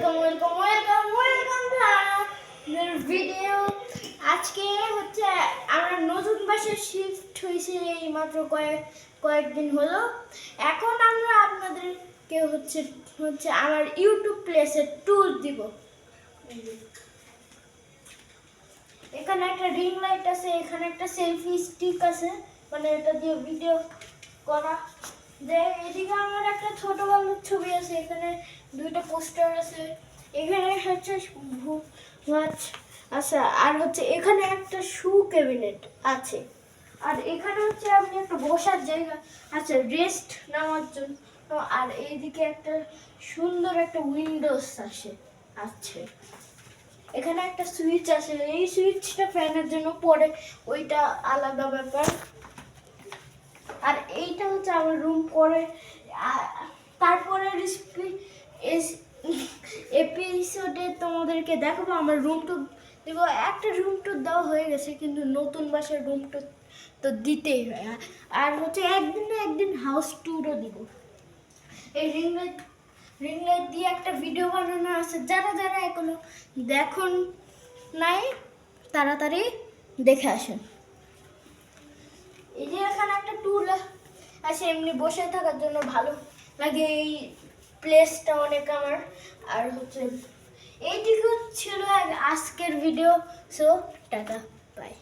Welcome welcome welcome welcome video. আজকে হচ্ছে আমরা নতুন বাসায় শিফট হয়েছে, এই মাত্র কয়েকদিন হলো। এখন আমরা আপনাদেরকে হচ্ছে হচ্ছে আমার ইউটিউব প্লেসের ট্যুর দিব। এখানে একটা রিং লাইট আছে, এখানে একটা সেলফি স্টিক আছে, মানে এটা দিয়ে ভিডিও করা। যে এদিকে আমার একটা ছোটবেলার ছবি আছে, এখানে দুইটা পোস্টার আছে, এখানে হচ্ছে মাছ আছে, আর হচ্ছে এখানে একটা শু ক্যাবিনেট আছে, আর এখানে হচ্ছে আপনি একটা বসার জায়গা আছে রেস্ট নেওয়ার জন্য। আর এইদিকে একটা সুন্দর একটা উইন্ডোজ আছে। এখানে একটা সুইচ আছে, এই সুইচটা ফ্যানের জন্য পরে, ওইটা আলাদা ব্যাপার। আর এইটা হচ্ছে আমার রুম করে। তারপরে এপিসোডে তোমাদেরকে দেখাবো আমার রুম টু দেখো। একটা রুম টু দেওয়া হয়ে গেছে, কিন্তু নতুন বাসার রুম টু তো দিতেই হয়। আর হচ্ছে একদিন না একদিন হাউস ট্যুরও দিব। এই রিং লাইট দিয়ে একটা ভিডিও বানানো আছে, যারা যারা এখনো দেখুন নাই তাড়াতাড়ি দেখে আসেন। এই যে এখানে একটা টুল আছে, এমনি বসে থাকার জন্য ভালো লাগে এই প্লেসটা অনেক আমার। আর হচ্ছে এইটুকু ছিল আজকের ভিডিও। So tata, by.